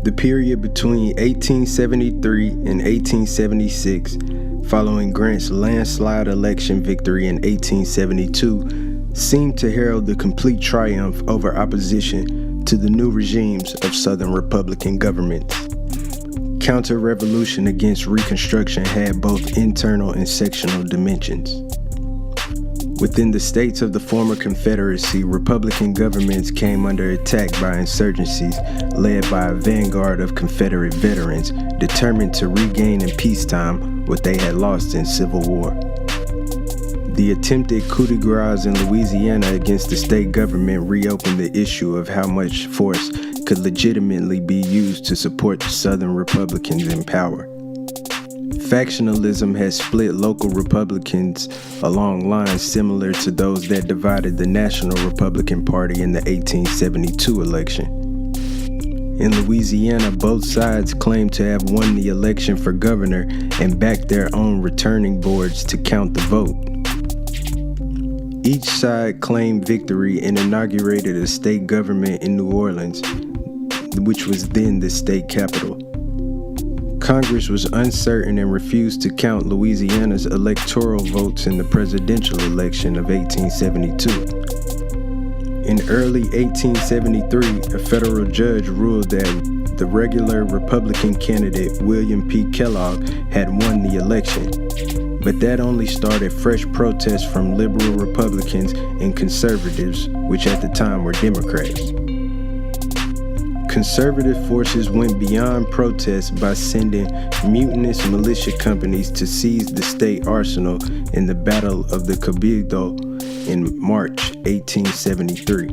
The period between 1873 and 1876, following Grant's landslide election victory in 1872, seemed to herald the complete triumph over opposition to the new regimes of Southern Republican governments. Counter-revolution against Reconstruction had both internal and sectional dimensions. Within the states of the former Confederacy, Republican governments came under attack by insurgencies led by a vanguard of Confederate veterans determined to regain in peacetime what they had lost in Civil War. The attempted coup de grace in Louisiana against the state government reopened the issue of how much force could legitimately be used to support the Southern Republicans in power. Factionalism has split local Republicans along lines similar to those that divided the National Republican Party in the 1872 election. In Louisiana, both sides claimed to have won the election for governor and backed their own returning boards to count the vote. Each side claimed victory and inaugurated a state government in New Orleans, which was then the state capital. Congress was uncertain and refused to count Louisiana's electoral votes in the presidential election of 1872. In early 1873, a federal judge ruled that the regular Republican candidate William P. Kellogg had won the election, but that only started fresh protests from liberal Republicans and conservatives, which at the time were Democrats. Conservative forces went beyond protests by sending mutinous militia companies to seize the state arsenal in the Battle of the Cabildo in March 1873.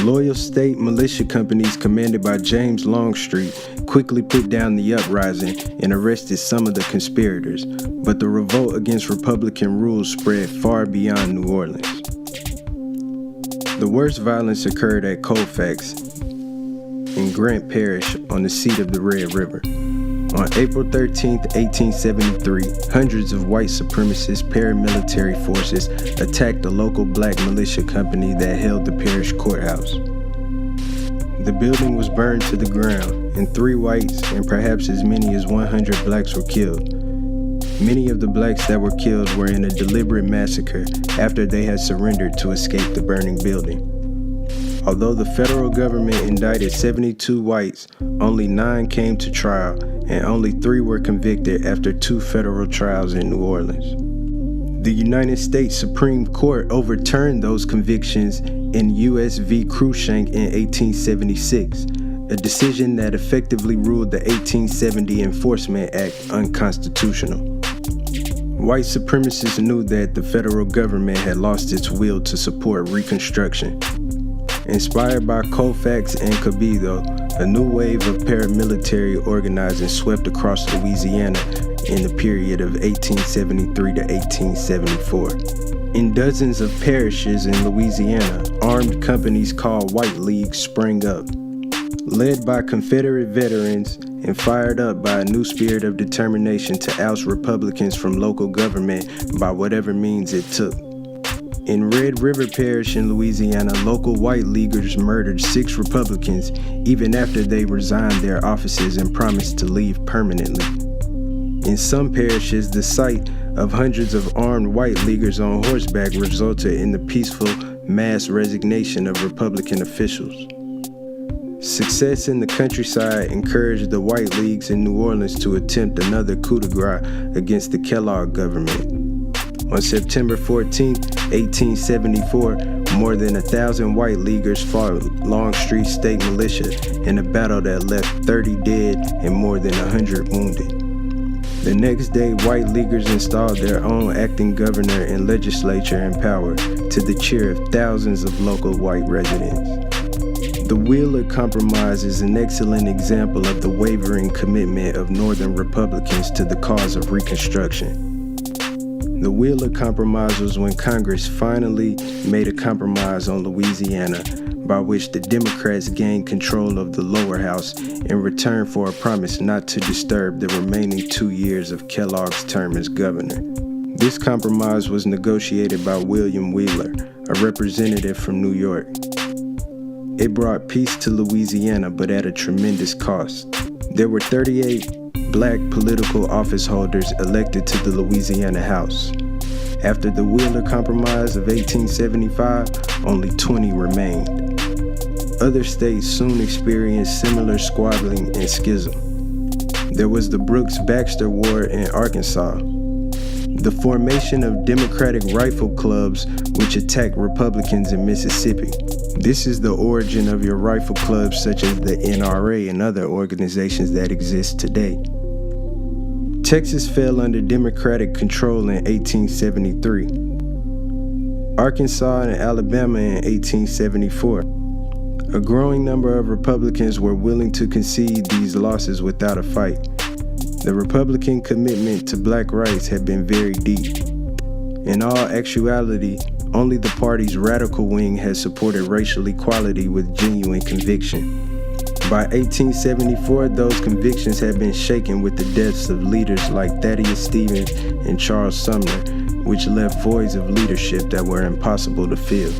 Loyal state militia companies commanded by James Longstreet quickly put down the uprising and arrested some of the conspirators, but the revolt against Republican rule spread far beyond New Orleans. The worst violence occurred at Colfax in Grant Parish on the seat of the Red River. On April 13, 1873, hundreds of white supremacist paramilitary forces attacked a local black militia company that held the parish courthouse. The building was burned to the ground, and 3 whites and perhaps as many as 100 blacks were killed. Many of the blacks that were killed were in a deliberate massacre after they had surrendered to escape the burning building. Although the federal government indicted 72 whites, only 9 came to trial, and only 3 were convicted after 2 federal trials in New Orleans. The United States Supreme Court overturned those convictions in U.S. v. Cruikshank in 1876, a decision that effectively ruled the 1870 Enforcement Act unconstitutional. White supremacists knew that the federal government had lost its will to support Reconstruction. Inspired by Colfax and Cabildo, a new wave of paramilitary organizing swept across Louisiana in the period of 1873 to 1874. In dozens of parishes in Louisiana, armed companies called White Leagues sprang up. Led by Confederate veterans and fired up by a new spirit of determination to oust Republicans from local government by whatever means it took. In Red River Parish in Louisiana, local White Leaguers murdered 6 Republicans even after they resigned their offices and promised to leave permanently. In some parishes, the sight of hundreds of armed White Leaguers on horseback resulted in the peaceful mass resignation of Republican officials. Success in the countryside encouraged the White Leagues in New Orleans to attempt another coup de grace against the Kellogg government. On September 14, 1874, more than 1,000 White Leaguers fought Longstreet State Militia in a battle that left 30 dead and more than 100 wounded. The next day, White Leaguers installed their own acting governor and legislature in power to the cheer of thousands of local white residents. The Wheeler Compromise is an excellent example of the wavering commitment of Northern Republicans to the cause of Reconstruction. The Wheeler Compromise was when Congress finally made a compromise on Louisiana, by which the Democrats gained control of the lower house in return for a promise not to disturb the remaining 2 years of Kellogg's term as governor. This compromise was negotiated by William Wheeler, a representative from New York. It brought peace to Louisiana, but at a tremendous cost. There were 38 black political office holders elected to the Louisiana House. After the Wheeler Compromise of 1875, only 20 remained. Other states soon experienced similar squabbling and schism. There was the Brooks-Baxter War in Arkansas, the formation of Democratic rifle clubs which attacked Republicans in Mississippi. This is the origin of your rifle clubs such as the NRA and other organizations that exist today. Texas fell under Democratic control in 1873. Arkansas and Alabama in 1874. A growing number of Republicans were willing to concede these losses without a fight. The Republican commitment to black rights had been very deep. In all actuality, only the party's radical wing had supported racial equality with genuine conviction. By 1874, those convictions had been shaken with the deaths of leaders like Thaddeus Stevens and Charles Sumner, which left voids of leadership that were impossible to fill.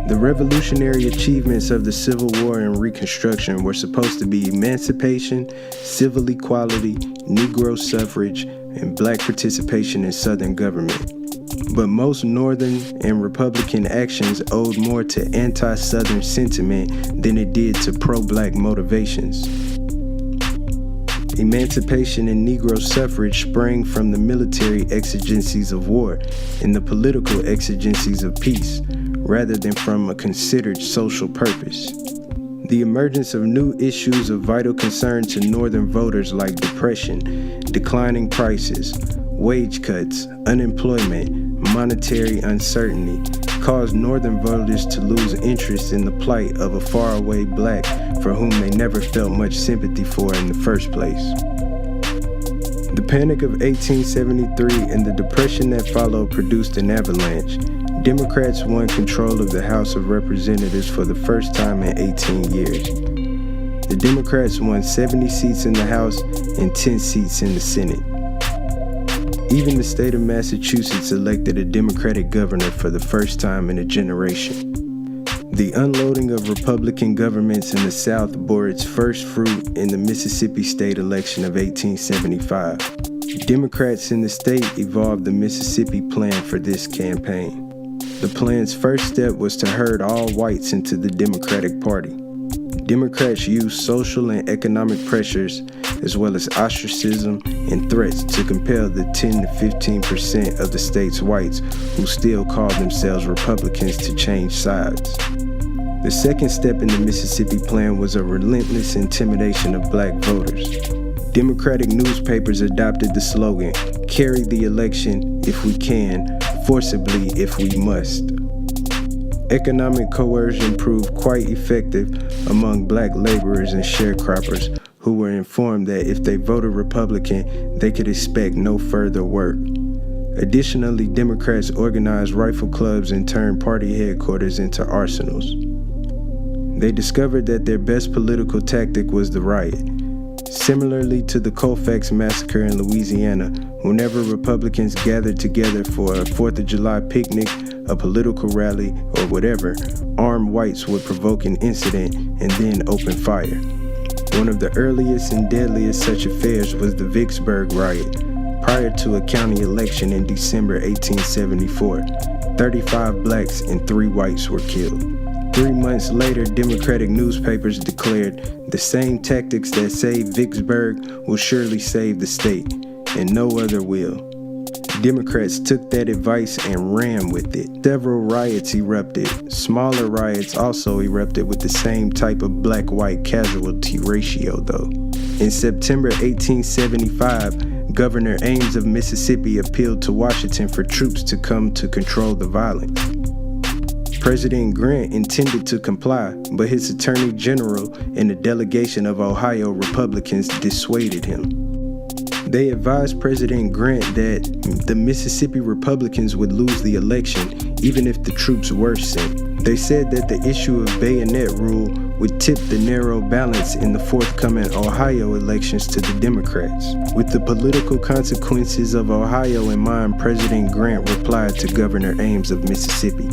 The revolutionary achievements of the Civil War and Reconstruction were supposed to be emancipation, civil equality, Negro suffrage, and black participation in Southern government. But most Northern and Republican actions owed more to anti-Southern sentiment than it did to pro-black motivations. Emancipation and Negro suffrage sprang from the military exigencies of war and the political exigencies of peace, rather than from a considered social purpose. The emergence of new issues of vital concern to Northern voters like depression, declining prices, wage cuts, unemployment, monetary uncertainty caused Northern voters to lose interest in the plight of a faraway black for whom they never felt much sympathy for in the first place. The Panic of 1873 and the Depression that followed produced an avalanche. Democrats won control of the House of Representatives for the first time in 18 years. The Democrats won 70 seats in the House and 10 seats in the Senate. Even the state of Massachusetts elected a Democratic governor for the first time in a generation. The unloading of Republican governments in the South bore its first fruit in the Mississippi state election of 1875. Democrats in the state evolved the Mississippi Plan for this campaign. The plan's first step was to herd all whites into the Democratic Party. Democrats used social and economic pressures, as well as ostracism and threats, to compel the 10 to 15% of the state's whites who still called themselves Republicans to change sides. The second step in the Mississippi Plan was a relentless intimidation of black voters. Democratic newspapers adopted the slogan, "Carry the election if we can, forcibly if we must." Economic coercion proved quite effective among black laborers and sharecroppers who were informed that if they voted Republican, they could expect no further work. Additionally, Democrats organized rifle clubs and turned party headquarters into arsenals. They discovered that their best political tactic was the riot. Similarly to the Colfax massacre in Louisiana, whenever Republicans gathered together for a 4th of July picnic, a political rally, or whatever, armed whites would provoke an incident and then open fire. One of the earliest and deadliest such affairs was the Vicksburg riot, prior to a county election in December 1874. 35 blacks and 3 whites were killed. 3 months later, Democratic newspapers declared, "The same tactics that saved Vicksburg will surely save the state, and no other will." Democrats took that advice and ran with it. Several riots erupted. Smaller riots also erupted with the same type of black-white casualty ratio, though. In September 1875, Governor Ames of Mississippi appealed to Washington for troops to come to control the violence. President Grant intended to comply, but his Attorney General and a delegation of Ohio Republicans dissuaded him. They advised President Grant that the Mississippi Republicans would lose the election even if the troops were sent. They said that the issue of bayonet rule would tip the narrow balance in the forthcoming Ohio elections to the Democrats. With the political consequences of Ohio in mind, President Grant replied to Governor Ames of Mississippi,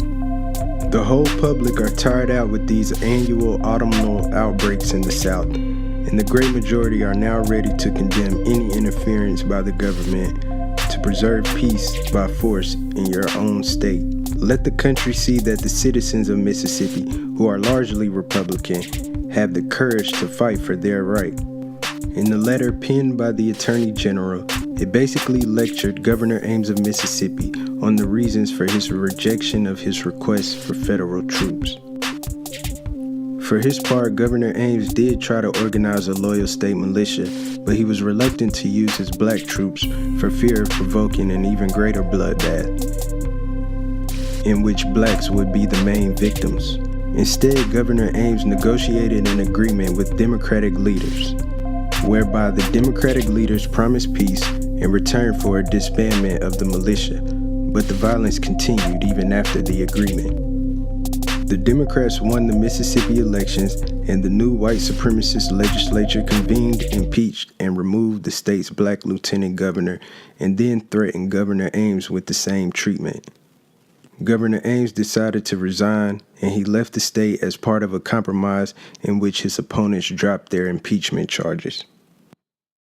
The whole public are tired out with these annual autumnal outbreaks in the South, and the great majority are now ready to condemn any interference by the government to preserve peace by force in your own state. Let the country see that the citizens of Mississippi, who are largely Republican, have the courage to fight for their right. In the letter penned by the Attorney General, it basically lectured Governor Ames of Mississippi on the reasons for his rejection of his request for federal troops. For his part, Governor Ames did try to organize a loyal state militia, but he was reluctant to use his black troops for fear of provoking an even greater bloodbath, in which blacks would be the main victims. Instead, Governor Ames negotiated an agreement with Democratic leaders, whereby the Democratic leaders promised peace in return for a disbandment of the militia, but the violence continued even after the agreement. The Democrats won the Mississippi elections, and the new white supremacist legislature convened, impeached, and removed the state's black lieutenant governor, and then threatened Governor Ames with the same treatment. Governor Ames decided to resign, and he left the state as part of a compromise in which his opponents dropped their impeachment charges.